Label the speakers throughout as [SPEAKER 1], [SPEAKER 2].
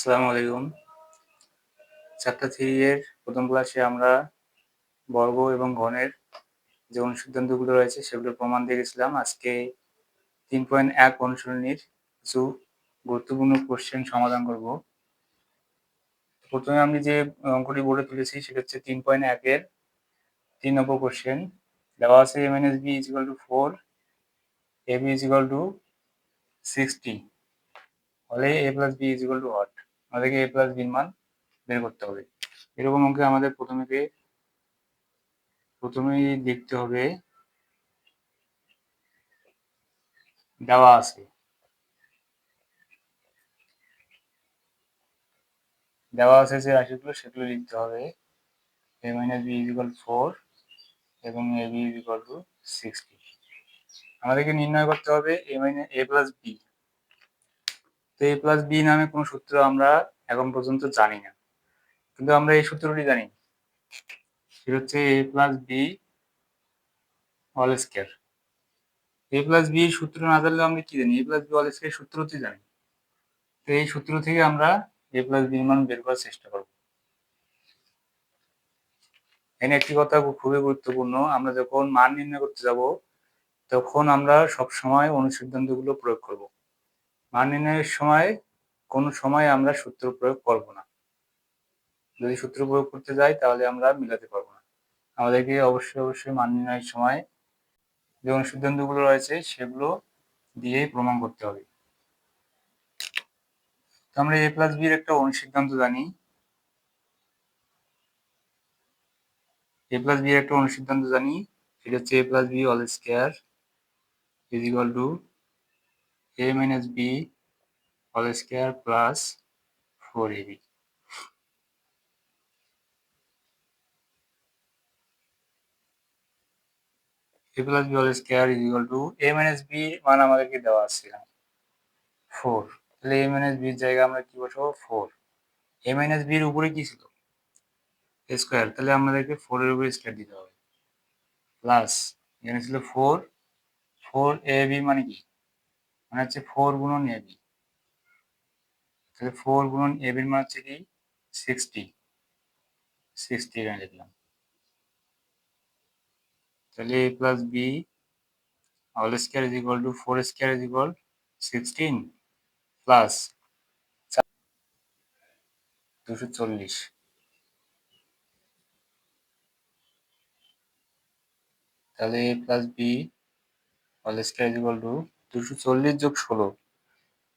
[SPEAKER 1] আসসালামু আলাইকুম। চ্যাপ্টার 3 এর প্রথম ক্লাসে আমরা বর্গ এবং ঘনের যে অনুসিদ্ধান্তগুলো রয়েছে সেগুলোর প্রমাণ দিয়ে গেছিলাম। আজকে 3.1 অনুশীলনীর কিছু গুরুত্বপূর্ণ কোশ্চেন সমাধান করব। প্রথমে আমি যে অঙ্কটি বোর্ডে তুলেছি সেটা হচ্ছে 3.1 এর 3 নম্বর কোশ্চেন। দেওয়া আছে a - b = 4, ab = 60 হলে a + b = what? আমাদেরকে a + b এর মান বের করতে হবে। এরকম অঙ্কে আমাদের প্রথমেই লিখতে হবে দেওয়া আছে যে রাশিগুলো সেগুলো লিখতে হবে। a - b = 4 এবং ab = 60। আমাদেরকে নির্ণয় করতে হবে a + b। তো a + b নামে কোনো সূত্র আমরা এখন পর্যন্ত জানি না, কিন্তু আমরা এই সূত্রটি জানি, সেটা হচ্ছে a + b whole square. a + b সূত্র না জানলে আমরা কি জানি? a + b হোল স্কয়ার সূত্রটি জানি। তো এই সূত্র থেকে আমরা a + b এর মান বের করার চেষ্টা করব। এখানে একটি কথা খুবই গুরুত্বপূর্ণ, আমরা যখন মান নির্ণয় করতে যাব তখন আমরা সবসময় অনুসিদ্ধান্তগুলো প্রয়োগ করব। মান নির্ণয়ের সময় কোনো সময় আমরা সূত্র প্রয়োগ করব না। যদি সূত্র প্রয়োগ করতে যাই তাহলে আমরা মিলাতে পারবো না। আমাদেরকে অবশ্যই মান নির্ণয়ের সময় যে অনুসিদ্ধান্তগুলো রয়েছে সেগুলো দিয়েই প্রমাণ করতে হবে। তো আমরা a + b এর একটা অনুসিদ্ধান্ত জানি। a + b এর একটা অনুসিদ্ধান্ত জানি, সেটা হচ্ছে a + b whole square = a - b whole square plus 4ab। a + b whole square = a - b মান আমাদেরকে দেওয়া আছে 4। তাহলে a - b এর জায়গায় আমরা কি বসাবো? 4। a - b এর উপরে কি ছিল? স্কয়ার, তাহলে আমাদেরকে 4 এর উপরে স্কয়ার দিতে হবে। প্লাস এখানে ছিল 4, 4ab মানে কি? মানে হচ্ছে 4 গুণন ab। তাহলে 4 গুণন ab এর মান হচ্ছে কি? 60। 60 এখানে লিখলাম। তাহলে a + b whole square = 4 square 16 plus 240। তাহলে a + b হোল স্কয়ার = 240 যোগ 16,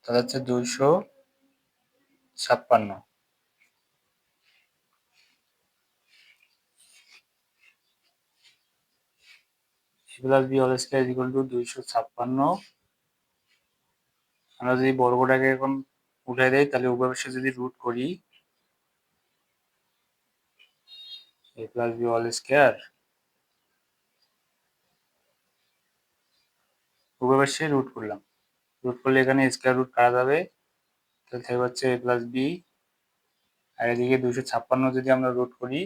[SPEAKER 1] তাহলে হচ্ছে 256। a + b whole square = 256। আমরা যদি বর্গটাকে এখন উঠাই দেই তাহলে উভয় পাশে যদি রুট করি a + b হোল স্কয়ার, উভয় পাশে রুট করলাম, রুট করলে এখানে স্কয়ার রুট কাটা যাবে, তাহলে থাকবে হচ্ছে a + b, আর এদিকে 256 যদি আমরা রুট করি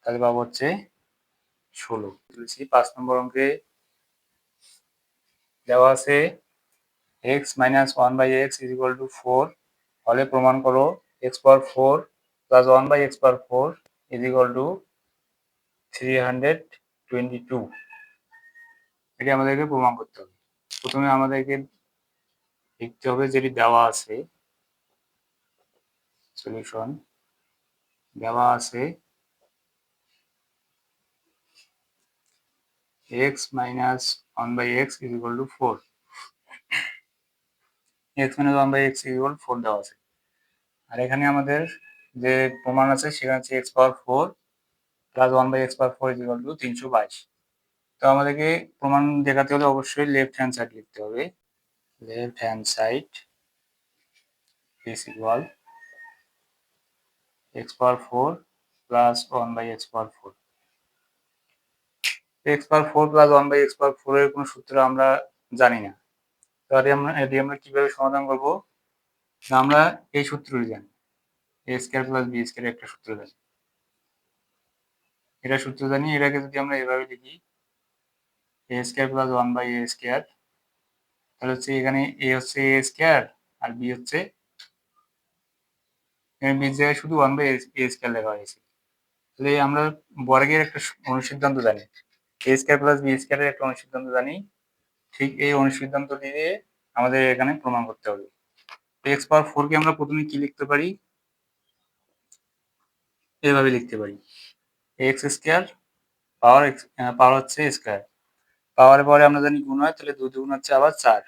[SPEAKER 1] তাহলে পাবো হচ্ছে 16। 5 নম্বর অঙ্কে দেওয়া আছে x - 1/x = 4 হলে প্রমাণ করো x⁴ + 1/x⁴ = 322। এটি আমাদেরকে প্রমাণ করতে হবে। প্রথমে আমাদেরকে লিখতে হবে যেটি দেওয়া আছে। সলিউশন দেওয়া আছে x - 1/x = 4। x - 1/x = 4 দেওয়া আছে। আর এখানে আমাদের যে প্রমাণ আছে সেখানে হচ্ছে x⁴ + 1/x⁴ = 322। তো আমাদেরকে প্রমাণ দেখাতে হলে অবশ্যই লেফট হ্যান্ড সাইড লিখতে হবে। Left hand side is equal x⁴ plus 1/x⁴। x⁴ plus 1/x⁴ এর কোনো সূত্র আমরা জানি না। তাহলে এটি আমরা কিভাবে সমাধান করব? আমরা এই সূত্রটি জানি, a² plus b² একটা সূত্র জানি। এটাকে যদি আমরা এভাবে লিখি a² plus 1/a², তাহলে হচ্ছে এখানে a হচ্ছে a² আর b হচ্ছে এখানে বির জায়গায় শুধু 1/a² লেখা হয়েছে। তাহলে আমরা বর্গের একটা অনুসিদ্ধান্ত জানি, a² + b² এর একটা অনুসিদ্ধান্ত জানি। ঠিক এই অনুসিদ্ধান্ত দিয়ে আমাদের এখানে প্রমাণ করতে হবে। x⁴ কে আমরা প্রথমে কি লিখতে পারি, এভাবে লিখতে পারি x² পাওয়ার হচ্ছে স্কয়ার, পাওয়ারের পরে আমরা জানি গুণ হয়, তাহলে 2 গুণ হচ্ছে আবার 4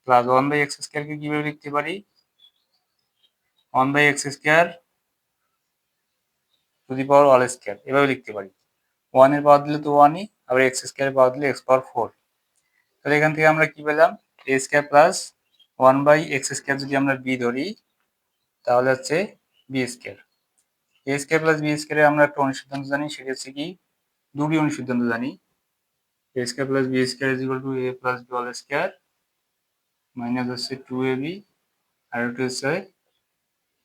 [SPEAKER 1] প্লাস 1/x² কে কিভাবে লিখতে পারি, 1/x² to the power whole square এভাবে লিখতে পারি। 1 এর পাওয়ার দিলে তো 1ই, আবার x² এর পাওয়ার দিলে x⁴। তাহলে এখান থেকে আমরা কি পেলাম, a² প্লাস 1/x² যদি আমরা b ধরি তাহলে হচ্ছে b²। a² প্লাস b² এর আমরা একটা অনুসিদ্ধান্ত জানি, সেটা হচ্ছে কি, দুটি অনুসিদ্ধান্ত জানি, a² plus b² a plus b whole square minus হচ্ছে 2ab, আর একটা হচ্ছে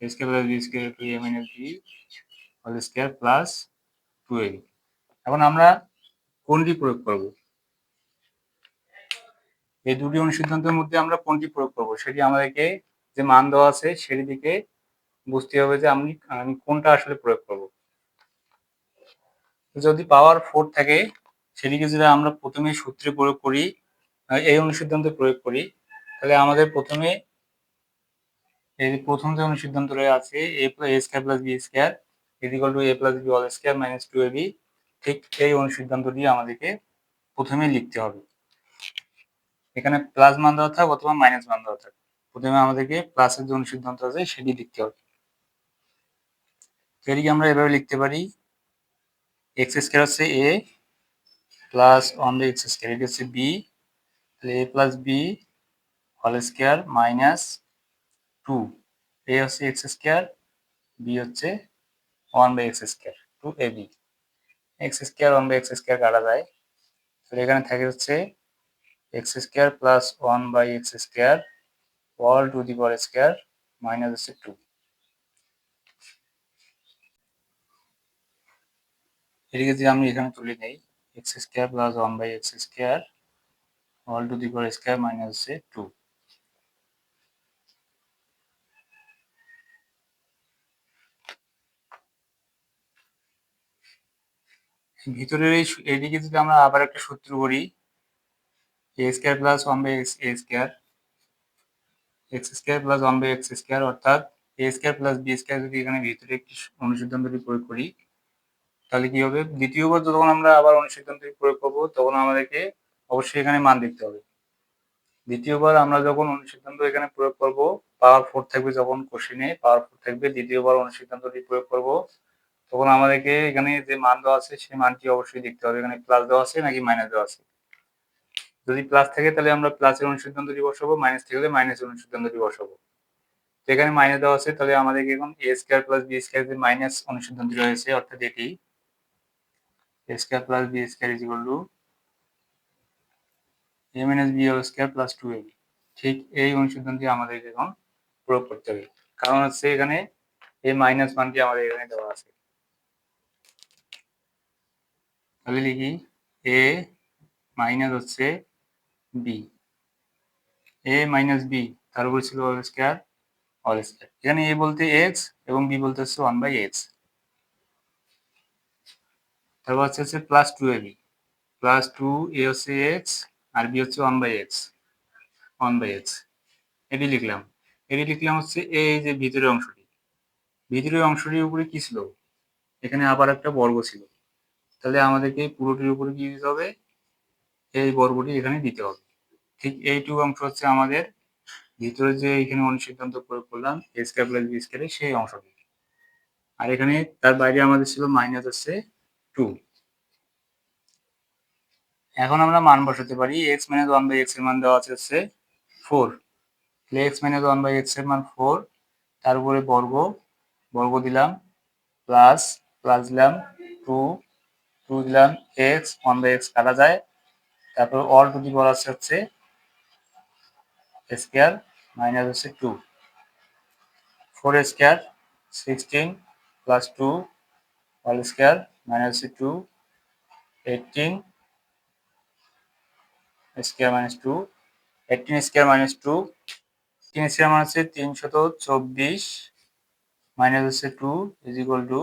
[SPEAKER 1] a² plus b² a minus b whole square plus 2ab। এখন আমরা কোনটি প্রয়োগ করব, এই দুটি অনুসিদ্ধান্তের মধ্যে আমরা কোনটি প্রয়োগ করব সেটি আমাদেরকে, যে মান দেওয়া আছে সেটি থেকে বুঝতে হবে যে আমি কোনটা আসলে প্রয়োগ করব। যদি পাওয়ার 4 থাকে সেটিকে যদি আমরা প্রথমে সূত্রে প্রয়োগ করি, এই অনুসিদ্ধান্তে প্রয়োগ করি, তাহলে আমাদের প্রথমে এই প্রথম যে অনুসিদ্ধান্তটা আছে a² plus b² equal to a plus b whole square minus 2ab, ঠিক এই অনুসিদ্ধান্তটি আমাদেরকে প্রথমে লিখতে হবে। এখানে প্লাস মান দেওয়া থাক অথবা মাইনাস মান দেওয়া থাক, প্রথমে আমাদেরকে প্লাসের যে অনুসিদ্ধান্ত আছে সেটি লিখতে হবে। এটিকে আমরা এভাবে লিখতে পারি, x² হচ্ছে a প্লাস 1/x², এটি হচ্ছে b, তাহলে a plus b whole square minus 2, a হচ্ছে x², b হচ্ছে 1/x² two ab, x² 1/x² কাটা যায়, তাহলে এখানে থাকে হচ্ছে x² plus 1/x² all two the power square minus হচ্ছে 2। এটিকে যদি আমি এখানে তুলে নেই, x² plus 1/x² all two the power square minus হচ্ছে 2। ভিতরের এইদিকে যদি আমরা আবার একটা সূত্র করি, a² plus 1/a² x² plus 1/x² অর্থাৎ a² প্লাস b² যদি এখানে ভিতরে একটি অনুসিদ্ধান্তটি প্রয়োগ করি, তাহলে কি হবে, দ্বিতীয়বার যখন আমরা আবার অনুসিদ্ধান্তটি প্রয়োগ করব তখন আমাদেরকে অবশ্যই এখানে মান দিতে হবে। দ্বিতীয়বার আমরা যখন অনুসিদ্ধান্ত এখানে প্রয়োগ করব, পাওয়ার 4 থাকবে, যখন কোশ্চেনে পাওয়ার 4 থাকবে, দ্বিতীয়বার অনুসিদ্ধান্তটি প্রয়োগ করব, তখন আমাদেরকে এখানে যে মান দেওয়া আছে সেই মানটি অবশ্যই দেখতে হবে, এখানে প্লাস দেওয়া আছে নাকি মাইনাস দেওয়া আছে। যদি প্লাস থাকে তাহলে আমরা প্লাসের অনুসিদ্ধান্তটি বসাবো, মাইনাস থাকলে মাইনাসের অনুসিদ্ধান্তটি বসাবো। তো এখানে মাইনাস দেওয়া আছে, তাহলে আমাদেরকে এখন a² প্লাস b² যে মাইনাস অনুসিদ্ধান্তটি রয়েছে অর্থাৎ এটি a² plus b² equal to a minus b whole square plus 2ab, ঠিক এই অনুসিদ্ধান্তটি আমাদেরকে এখন প্রয়োগ করতে হবে, কারণ হচ্ছে এখানে এই মাইনাস মানটি আমাদের এখানে দেওয়া আছে। তাহলে লিখি a মাইনাস হচ্ছে b, a মাইনাস b তার উপর ছিল হোল স্কয়ার, এখানে a বলতে x এবং b বলতে হচ্ছে 1/x, তারপর হচ্ছে প্লাস 2ab প্লাস 2a হচ্ছে x আর b হচ্ছে 1/x, এটি লিখলাম। এটি লিখলাম হচ্ছে এই যে ভিতরের অংশটি, ভিতরের অংশটির উপরে কি ছিল, এখানে আবার একটা বর্গ ছিল, তাহলে আমাদেরকে পুরোটির উপরে কি দিতে হবে, এই বর্গটি এখানে দিতে হবে। ঠিক এইটুকু অংশ হচ্ছে আমাদের ভিতরে যে এখানে অনুসিদ্ধান্ত প্রয়োগ করলাম a² প্লাস b² সেই অংশটি, আর এখানে তার বাইরে আমাদের ছিল মাইনাস হচ্ছে 2। এখন আমরা মান বসাতে পারি, x মাইনাস 1/x এর মান দেওয়া আছে হচ্ছে 4, তাহলে x মাইনাস 1/x এর মান 4, তার উপরে বর্গ দিলাম, প্লাস প্লাস দিলাম 2 দিলাম, x 1/x কাটা যায়, তারপর অল টু দি পাওয়ার হচ্ছে স্কয়ার মাইনাস হচ্ছে 2, 4 square 16 plus 2 whole square minus 2, 18 square minus 2, 18 square minus 2, 3 square মানে হচ্ছে 324 মাইনাস হচ্ছে 2 ইজ ইকুয়াল টু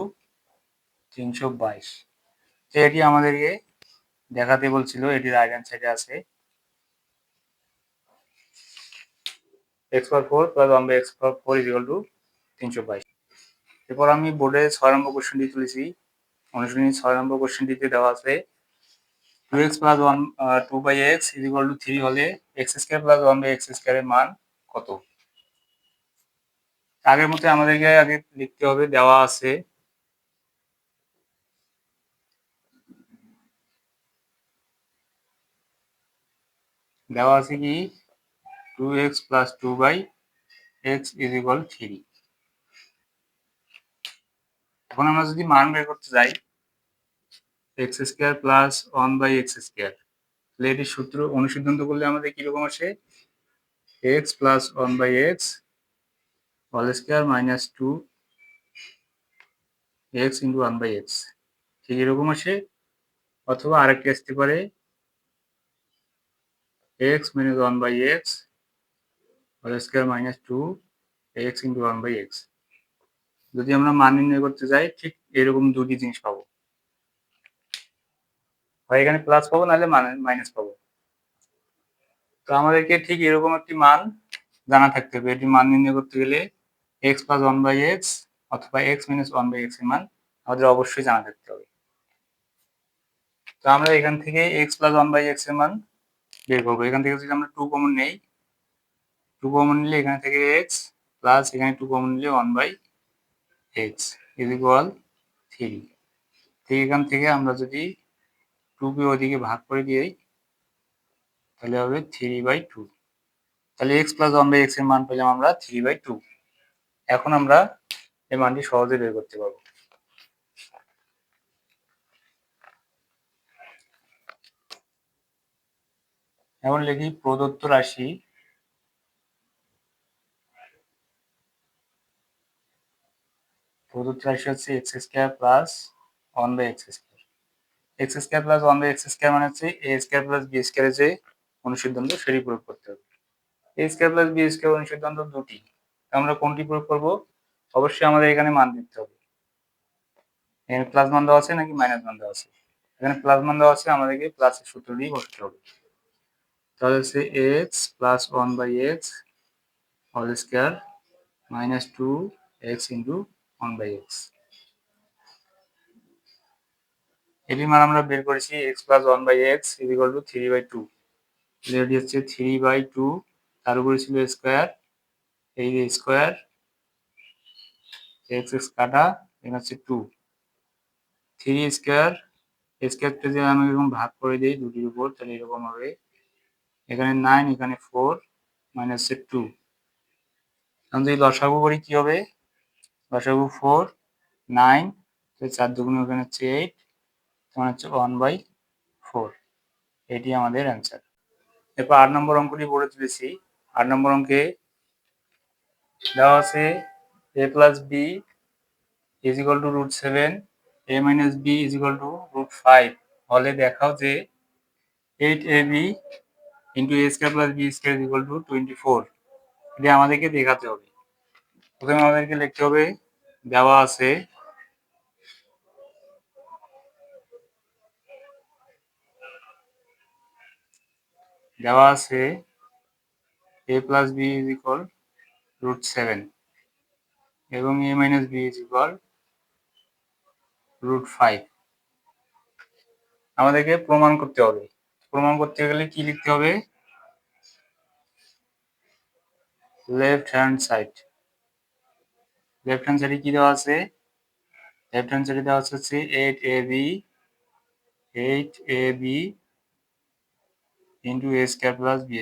[SPEAKER 1] 322। তো এটি আমাদেরকে দেখাতে বলছিল, এটি রাইট হ্যান্ড সাইডে আছে x/4 plus 1/x/4 is equal two 322। এরপর আমি বোর্ডে 6 নম্বর কোশ্চেনটি তুলেছি। অনুশীলনী 6 নম্বর কোশ্চেনটিতে দেওয়া আছে 2x plus 2/x is equal two 3 হলে x² প্লাস 1/x² এর মান কত? আগের মতো আমাদেরকে আগে লিখতে হবে, দেওয়া আছে কি 2x plus 2/x is equal 3। এখন আমরা যদি মান বের করতে যাই x² প্লাস 1/x², তাহলে এটির সূত্র অনুসিদ্ধান্ত করলে আমাদের কিরকম আসে x plus 1/x whole square minus 2x into 1/x, ঠিক এরকম আসে। অথবা আরেকটি আসতে পারে x minus 1/x whole square minus 2x into 1/x। যদি আমরা মান নির্ণয় করতে যাই ঠিক এরকম দুটি জিনিস পাবো, হয় এখানে প্লাস পাবো নাহলে মাইনাস পাবো। তো আমাদেরকে ঠিক এরকম একটি মান জানা থাকতে হবে। এটি মান নির্ণয় করতে গেলে x প্লাস 1/x অথবা x minus 1/x এর মান আমাদের অবশ্যই জানা থাকতে হবে। তো আমরা এখান থেকে x প্লাস 1/x এর মান বের করবো। এখান থেকে যদি আমরা 2 কমন নেই, 2 কমন নিলে এখানে থেকে x প্লাস এখানে 2 কমন নিলে 1/x ইজ ইকুয়াল 3। ঠিক এখান থেকে আমরা যদি 2 কে ওদিকে ভাগ করে দিই তাহলে হবে 3/2। তাহলে x প্লাস 1/x এর মান পেলাম আমরা 3/2। এখন আমরা এই মানটি সহজে বের করতে পারবো। এখন লিখি প্রদত্ত রাশি হচ্ছে x² plus 1/x²। x² plus 1/x² মানে হচ্ছে a² প্লাস b² এর যে অনুসিদ্ধান্ত সেটি প্রয়োগ করতে হবে। a² প্লাস b² অনুসিদ্ধান্ত দুটি, আমরা কোনটি প্রয়োগ করব? অবশ্যই আমাদের এখানে মান দিতে হবে। এখানে প্লাস মান দেওয়া আছে নাকি মাইনাস মান দেওয়া আছে? এখানে প্লাস মান দেওয়া আছে, আমাদেরকে প্লাসের সূত্র দিয়ে বসতে হবে। তাহলে হচ্ছে x plus 1/x whole square minus 2x into 1/x। এটির মান আমরা বের করেছি x plus 1/x is equal to 3/2। এটি হচ্ছে 3/2, তার উপরে ছিল স্কয়ার, এই যে স্কয়ার x কাটা, এখানে হচ্ছে 2 3 স্কয়ার স্কয়ারটা যদি আমি এরকম ভাগ করে দিই দুটির উপর, তাহলে এরকম হবে এখানে 9 এখানে 4 মাইনাস 2। এখন যদি লসাগু করি কি হবে? লসাগু 4 9, 4 দুগুণে ওখানে হচ্ছে 8, তখন হচ্ছে 1/4। এটি আমাদের অ্যান্সার। এরপর 8 নম্বর অঙ্কটি বলে তুলেছি। 8 নম্বর অঙ্কে দেওয়া আছে a plus b is equal to √7, a minus b is equal to √5 হলে দেখাও যে 8ab into a² plus b² is equal to 24। এটি আমাদেরকে দেখাতে হবে। প্রথমে আমাদেরকে লিখতে হবে দেওয়া আছে a plus b is equal √7 এবং a minus b is equal √5। আমাদেরকে প্রমাণ করতে হবে। প্রমাণ করতে গেলে কি লিখতে হবে? লেফট হ্যান্ড সাইডে কি দেওয়া আছে? লেফট হ্যান্ড সাইডে দেওয়া হচ্ছে 8ab into a² plus b²।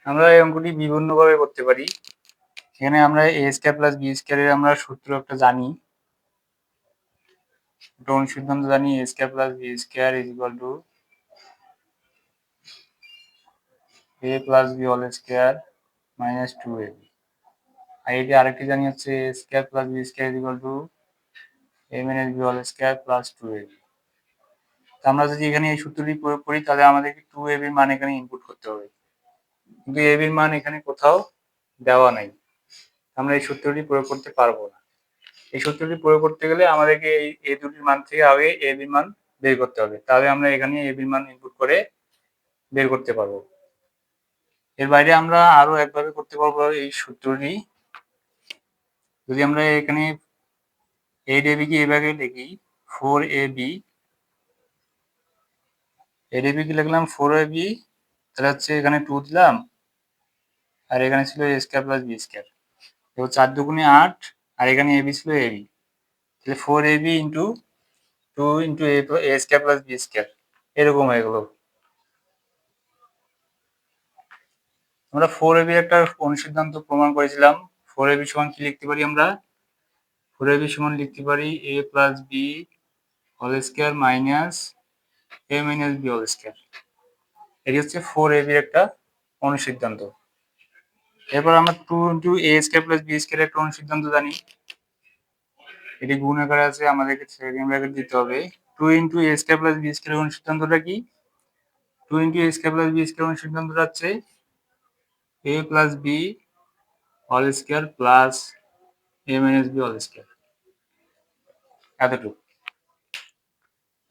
[SPEAKER 1] আমরা এই অঙ্কটি বিভিন্নভাবে করতে পারি। এখানে আমরা a² প্লাস b² এর আমরা সূত্র একটা জানি, একটা অনুসিদ্ধান্ত জানি a² plus b² is equal to a plus b whole square minus 2ab। আর এটি আরেকটি জানি হচ্ছে a² plus b² is equal to a minus b whole square plus 2ab। আমরা যদি এখানে এই সূত্রটি প্রয়োগ করি তাহলে আমাদেরকে 2ab এর মান এখানে ইনপুট করতে হবে, কিন্তু ab এর মান এখানে কোথাও দেওয়া নাই, আমরা এই সূত্রটি প্রয়োগ করতে পারবো না। এই সূত্রটি প্রয়োগ করতে গেলে আমাদেরকে এই দুটির মান থেকে আগে ab এর মান বের করতে হবে, তাহলে আমরা এখানে ab এর মান ইনপুট করে বের করতে পারবো। এর বাইরে আমরা আরো একভাবে করতে পারবো এই সূত্রটি। যদি আমরা এখানে 8ab কে এভাবে লিখি 4ab, 8ab কি লিখলাম 4ab, তাহলে হচ্ছে এখানে 2 দিলাম আর এখানে ছিল a square plus b square, তো 4 দুগুণে 8 আর এখানে ab ছিল ab, তাহলে 4ab into 2 into a square plus b square এরকম হয়ে গেল। আমরা 4ab একটা অনুসিদ্ধান্ত প্রমাণ করেছিলাম। 4ab সমান কি লিখতে পারি আমরা? 4ab সমান লিখতে পারি a plus b whole square minus a minus b whole square. এটি হচ্ছে 4ab একটা অনুসিদ্ধান্ত। এরপর আমরা 2 into a square plus b square একটা অনুসিদ্ধান্ত জানি, এটি গুণ আকারে আছে, আমাদেরকে সেকেন্ড ব্র্যাকেট দিতে হবে। 2 into a square plus b square অনুসিদ্ধান্তটা কি? 2 into a square plus b square অনুসিদ্ধান্তটা হচ্ছে a plus b whole square plus a minus b whole square, এতটুকু।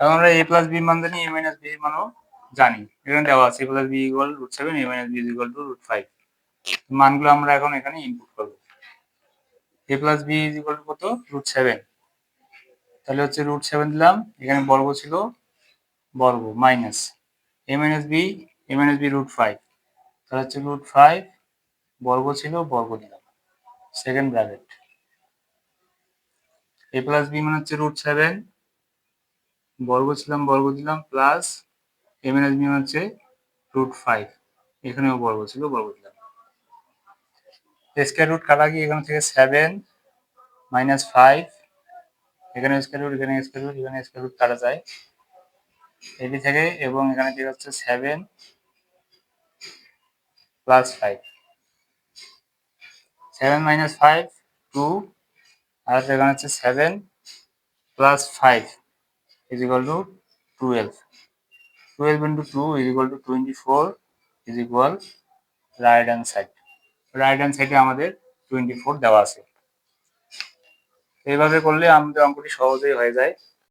[SPEAKER 1] এখন আমরা a প্লাস b মান জানি, a মাইনাস b মানও জানি, এখানে দেওয়া আছে a plus b equal √7, a minus b equal to √5। মানগুলো আমরা এখন এখানে ইনপুট করব। a plus b equal to কত? √7, তাহলে হচ্ছে √7 দিলাম, এখানে বর্গ ছিল বর্গ minus a minus b, a minus b √5, তাহলে হচ্ছে √5 বর্গ ছিল বর্গ দিলাম, second bracket. a plus b মানে হচ্ছে √7 বর্গ ছিলাম বর্গ দিলাম প্লাস a মাইনাস b মানে হচ্ছে √5, এখানেও বর্গ ছিল বর্গ দিলাম। স্কয়ার রুট কাটা গিয়ে এখান থেকে 7 মাইনাস 5, এখানে স্কয়ার রুট এখানে স্কয়ার রুট এখানে স্কয়ার রুট কাটা যায় এটি থেকে, এবং এখানে থেকে হচ্ছে 7 প্লাস 5, 7 মাইনাস 5 2, আর এখানে হচ্ছে 7 plus 5 is equal two 12, 12 into 2 is equal to 24 is equal right hand side. Right hand সাইডে আমাদের 24 দেওয়া আছে। এইভাবে করলে আমাদের অঙ্কটি সহজেই হয়ে যায়।